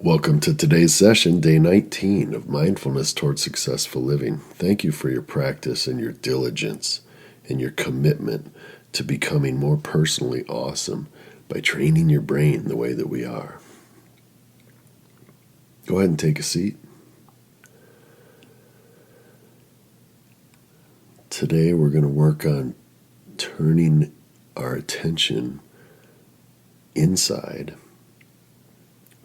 Welcome to today's session, day 19 of Mindfulness Towards Successful Living. Thank you for your practice and your diligence and your commitment to becoming more personally awesome by training your brain the way that we are. Go ahead and take a seat. Today we're going to work on turning our attention inside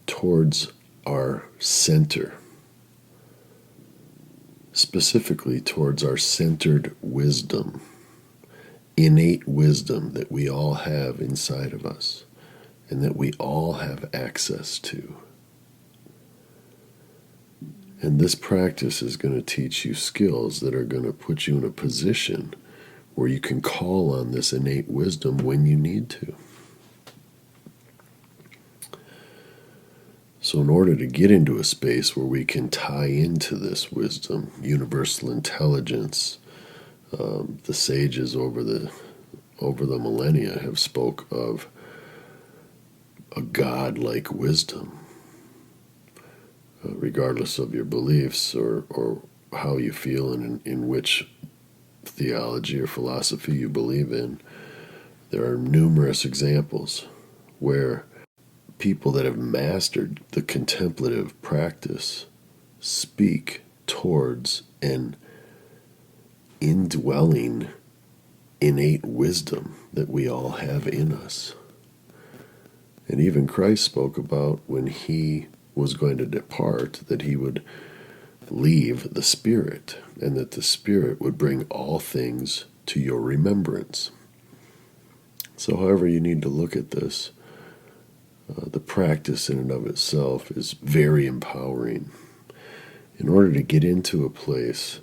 towards our center, specifically towards our centered wisdom, innate wisdom that we all have inside of us and that we all have access to. And this practice is going to teach you skills that are going to put you in a position where you can call on this innate wisdom when you need to. So in order to get into a space where we can tie into this wisdom, universal intelligence, the sages over the millennia have spoke of a God-like wisdom, regardless of your beliefs or how you feel and in which theology or philosophy you believe in. There are numerous examples where people that have mastered the contemplative practice speak towards an indwelling innate wisdom that we all have in us. And even Christ spoke about when he was going to depart that he would leave the Spirit and that the Spirit would bring all things to your remembrance. So however you need to look at this, the practice in and of itself is very empowering. In order to get into a place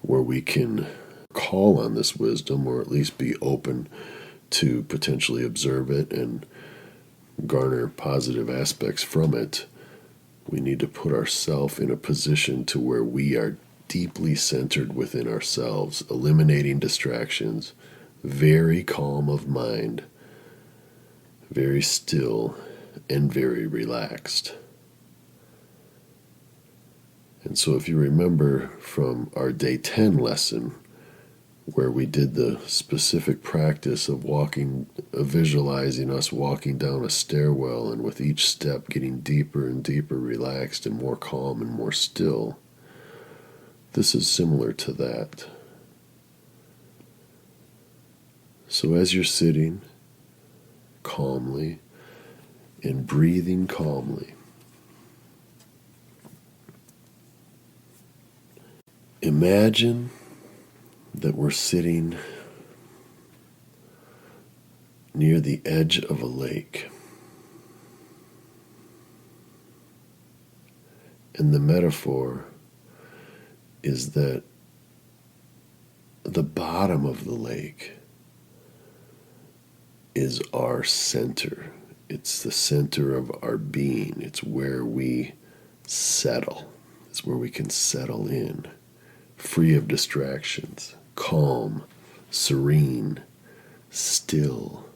where we can call on this wisdom, or at least be open to potentially observe it and garner positive aspects from it, we need to put ourselves in a position to where we are deeply centered within ourselves, eliminating distractions, very calm of mind, very still, and very relaxed. And so if you remember from our day 10 lesson, where we did the specific practice of visualizing us walking down a stairwell, and with each step getting deeper and deeper relaxed and more calm and more still, this is similar to that. So as you're sitting calmly and breathing calmly, imagine that we're sitting near the edge of a lake. And the metaphor is that the bottom of the lake is our center. It's the center of our being. It's where we settle. It's where we can settle in, free of distractions, calm, serene, still,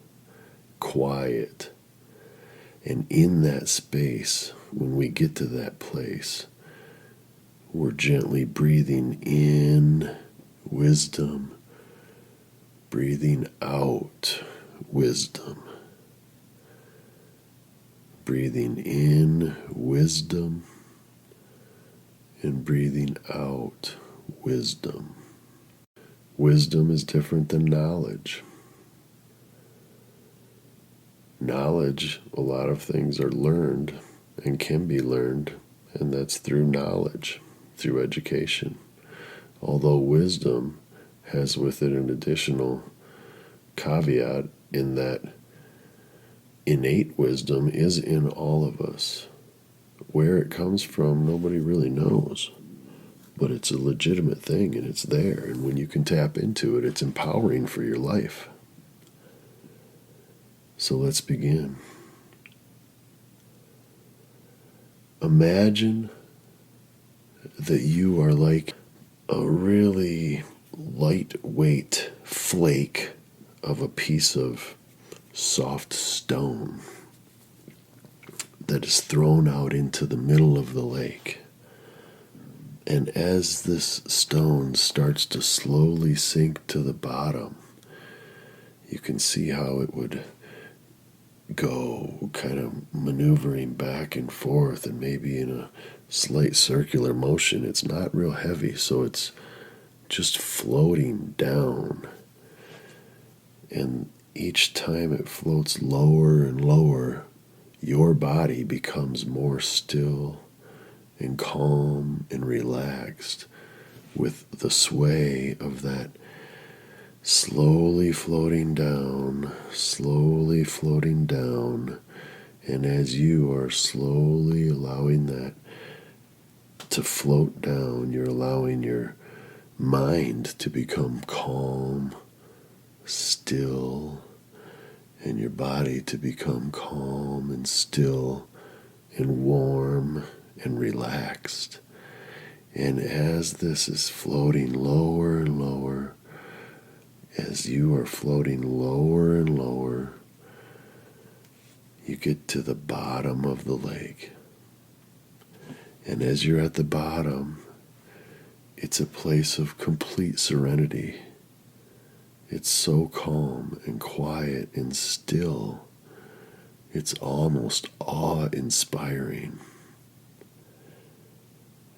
quiet. And in that space, when we get to that place, we're gently breathing in wisdom, breathing out wisdom, breathing in wisdom, and breathing out wisdom. Wisdom is different than knowledge. Knowledge, a lot of things are learned and can be learned, and that's through knowledge, through education. Although wisdom has with it an additional caveat in that innate wisdom is in all of us. Where it comes from, nobody really knows. But it's a legitimate thing, and it's there. And when you can tap into it, it's empowering for your life. So let's begin. Imagine that you are like a really lightweight flake of a piece of soft stone that is thrown out into the middle of the lake. And as this stone starts to slowly sink to the bottom, you can see how it would go kind of maneuvering back and forth and maybe in a slight circular motion. It's not real heavy, so it's just floating down. And each time it floats lower and lower, your body becomes more still and calm and relaxed with the sway of that slowly floating down, slowly floating down. And as you are slowly allowing that to float down, you're allowing your mind to become calm, still, and your body to become calm and still and warm and relaxed. And as this is floating lower and lower, as you are floating lower and lower, you get to the bottom of the lake. And as you're at the bottom, it's a place of complete serenity. It's so calm and quiet and still. It's almost awe-inspiring.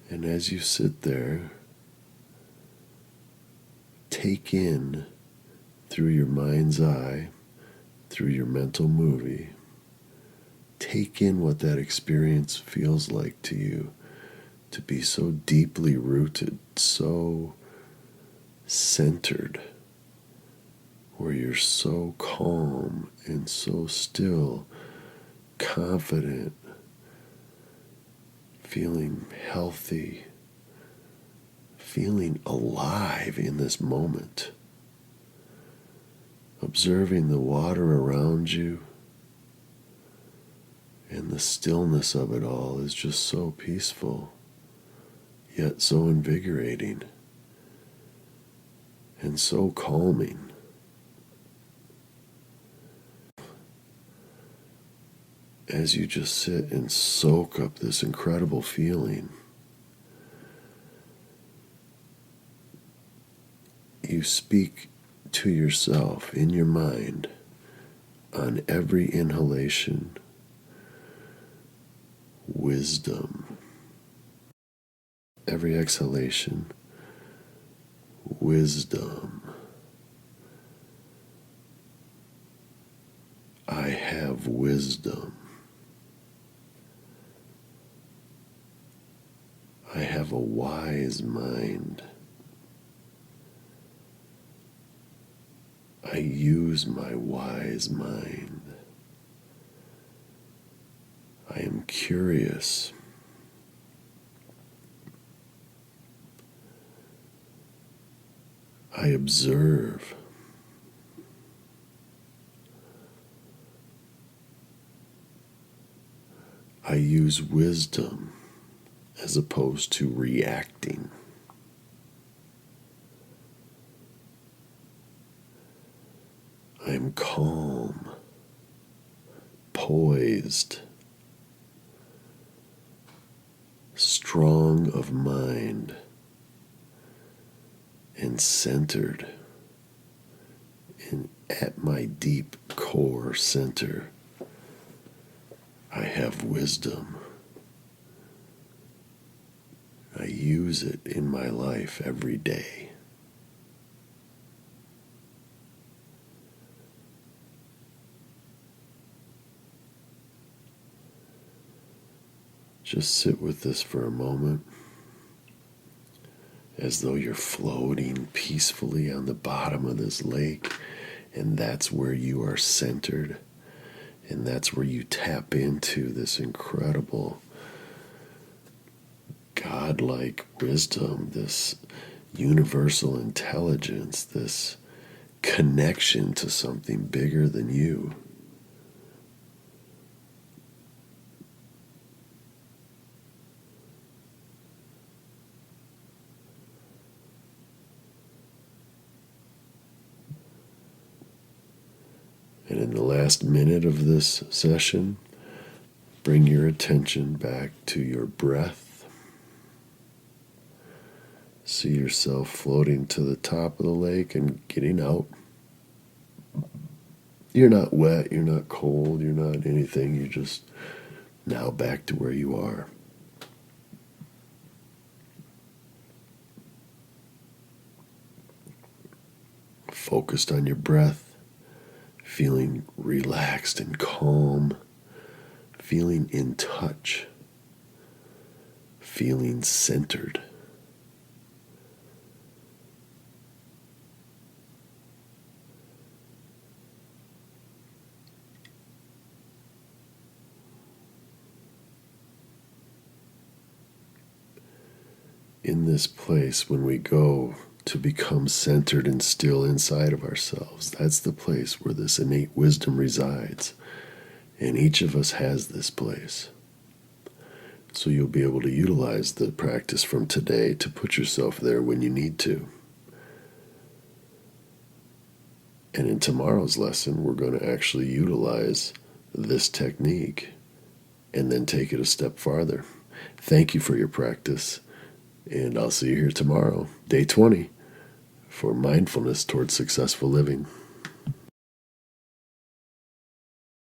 And as you sit there, take in through your mind's eye, through your mental movie, take in what that experience feels like to you, to be so deeply rooted, so centered, where you're so calm and so still, confident, feeling healthy, feeling alive in this moment, observing the water around you, and the stillness of it all is just so peaceful, yet so invigorating and so calming. As you just sit and soak up this incredible feeling, you speak to yourself in your mind on every inhalation, wisdom. Every exhalation, wisdom. I have wisdom. I have a wise mind. I use my wise mind. I am curious. I observe. I use wisdom as opposed to reacting. I am calm, poised, strong of mind, and centered. And at my deep core center, I have wisdom. I use it in my life every day. Just sit with this for a moment, as though you're floating peacefully on the bottom of this lake, and that's where you are centered, and that's where you tap into this incredible godlike wisdom, this universal intelligence, this connection to something bigger than you. And in the last minute of this session, Bring your attention back to your breath. See yourself floating to the top of the lake and getting out. You're not wet, you're not cold, you're not anything. You're just now back to where you are. Focused on your breath, feeling relaxed and calm, feeling in touch, feeling centered. In this place, when we go to become centered and still inside of ourselves, that's the place where this innate wisdom resides. And each of us has this place. So you'll be able to utilize the practice from today to put yourself there when you need to. And in tomorrow's lesson, we're going to actually utilize this technique and then take it a step farther. Thank you for your practice. And I'll see you here tomorrow, day 20, for mindfulness towards successful living.